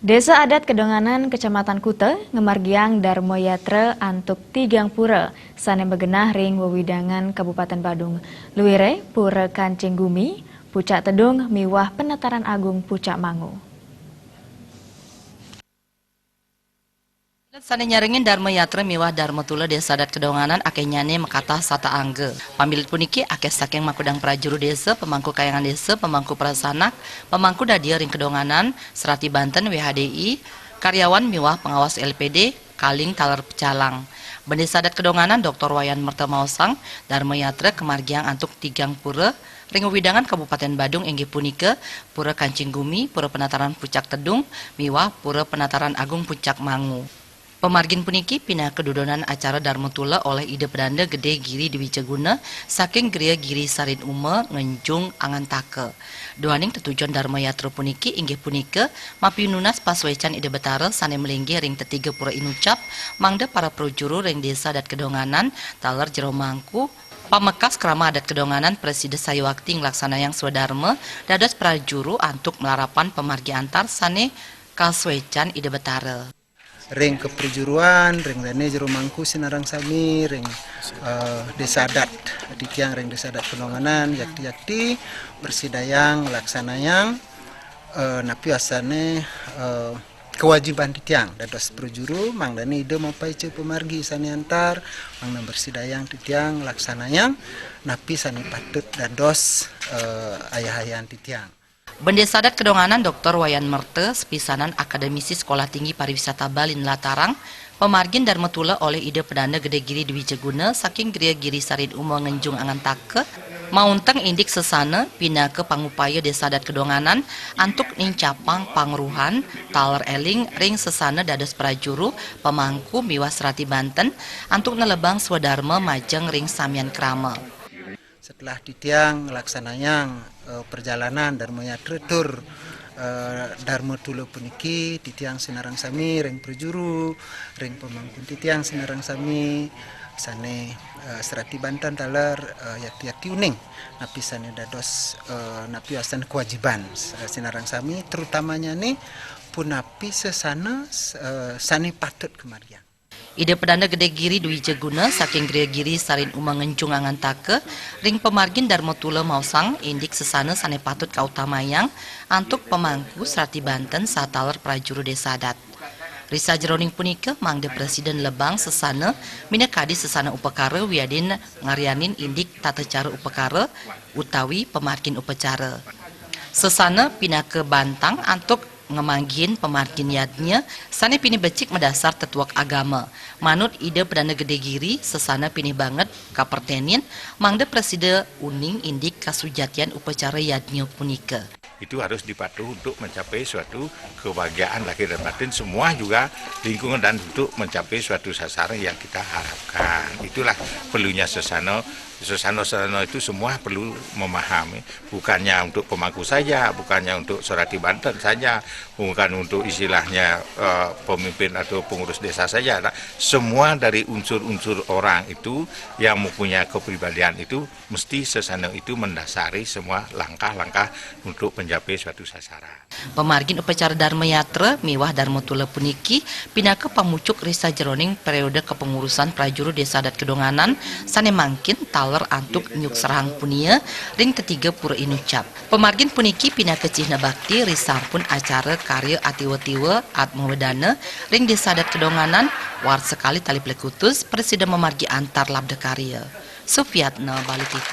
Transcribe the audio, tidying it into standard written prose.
Desa adat Kedonganan, Kecamatan Kute, Ngemargiang Darmoyatre Antuk Tigang Pura, Sanem Begenah Ring Wewidangan Kabupaten Badung, Luire, Pura Kancing Gumi, Pucak Tedung, Miwah Penataran Agung Pucak Mangu. Sane nyaringin Dharma Yatra miwah Dharma Tula Desa Adat Kedonganan akenyane mekatah sata angge. Pamilit puniki akeh saking makudang prajuru desa, pemangku kayangan desa, pemangku prasanak, pemangku dadia ring Kedonganan, Serati Banten WHDI, karyawan miwah pengawas LPD, Kaling Taler Pecalang. Bendesa Adat Kedonganan Dr. Wayan Merta Mausang, Dharma Yatra Kemargiang Antuk Tigang Pura, Ring Widangan Kabupaten Badung inggih punika Pura Kancing Gumi, Pura Penataran Pucak Tedung, miwah Pura Penataran Agung Pucak Mangu. Pemargin puniki pindah kedudonan acara Dharma Tula oleh ide pedanda Gede Giri Dewi Ceguna saking Gria Giri Sarin Ume ngenjung angan take. Doaning tetujuan Dharma Yatra puniki inggih punika mapinunas paswecan ide betara sane melinggi ring tetiga pura inucap mangda para projuru ring desa adat Kedonganan taler jero mangku pamekas krama adat Kedonganan Presiden Sayuakti nglaksana yang swadharma dados prajuru antuk melarapan pemargi antar sane kaswecan ide betara. Ring keperjuruan, ring lene jero mangku sinarang sami, ring desa adat di tiang ring desa adat Kedonganan, yakti bersidayang laksanayang napi asane kewajiban di tiang dados perjuru mangdani ide mapai ce pemargi sani antar mangna bersidayang di tiang laksanayang napi sani patut dados ayah-ayahan di tiang. Bendesa Adat Kedonganan Dr. Wayan Merte, sepisanan akademisi Sekolah Tinggi Pariwisata Balin Latarang, pemargin Dharma Tula oleh ide pedanda Gede Giri Dewi Ceguna saking Gria Giri Sarin Umo ngenjung angan take, maunteng indik sesana pina ke pangupaya Desa Adat Kedonganan antuk nincapang pangruhan taler eling ring sesana dados prajuru pemangku miwah Serati Banten antuk nelebang swadharma majeng ring samian krama. Setelah di tiang laksananya perjalanan Dharma Yatra tur Dharma Tula puniki di tiang sinarang sami ring perjuru ring pemangku di tiang sinarang sami sane Serati Banten taler yakti uning napi sane dados napi asan kewajiban sinarang sami terutamanya nih punapi sesana sane patut kemargiang. Ide pedanda Gede Giri Dewi Ceguna saking Gria Giri Sarin Ume ngenjung angan take ring pemargin Dharma Tula Mausang indik sesana sane patut kautamayang antuk pemangku Serati Banten sataler prajuru desa adat. Risa jeroning punika mangde Presiden lebang sesana minakadi sesana upekara wiadin ngarianin indik tata cara upekara utawi pemargin upacara. Sesana pindah ke Bantang antuk ngemanggin pemargin yadnya sane pini becik mendasar tetuak agama manut ide pedanda Gede Giri sesana pini banget kapertenin mangde Presiden uning indik kasujatian upacara yadnya punika. Itu harus dipatuh untuk mencapai suatu kebahagiaan lahir dan batin semua juga lingkungan dan untuk mencapai suatu sasaran yang kita harapkan. Itulah perlunya sesana itu semua perlu memahami, bukannya untuk pemangku saja, bukannya untuk Serati Banten saja, bukan untuk istilahnya pemimpin atau pengurus desa saja. Nah, semua dari unsur-unsur orang itu yang mempunyai kepribadian itu mesti sesana itu mendasari semua langkah-langkah untuk mencapai suatu sasaran. Pemargin upacara Dharma Yatra miwah Dharma Tula puniki pinaka pamucuk Risa jeroning periode kepengurusan prajuru Desa Adat Kedonganan sane mangkin taler antuk nyuk serang punia ring ketiga pura inucap. Pemargin puniki pinaka cihna bakti risampun acara karya atiwa-tiwa atmawedana ring Desa Adat Kedonganan war sekali tali plekutus Presiden memargi antar labda karya. Sufiatna Bali TV.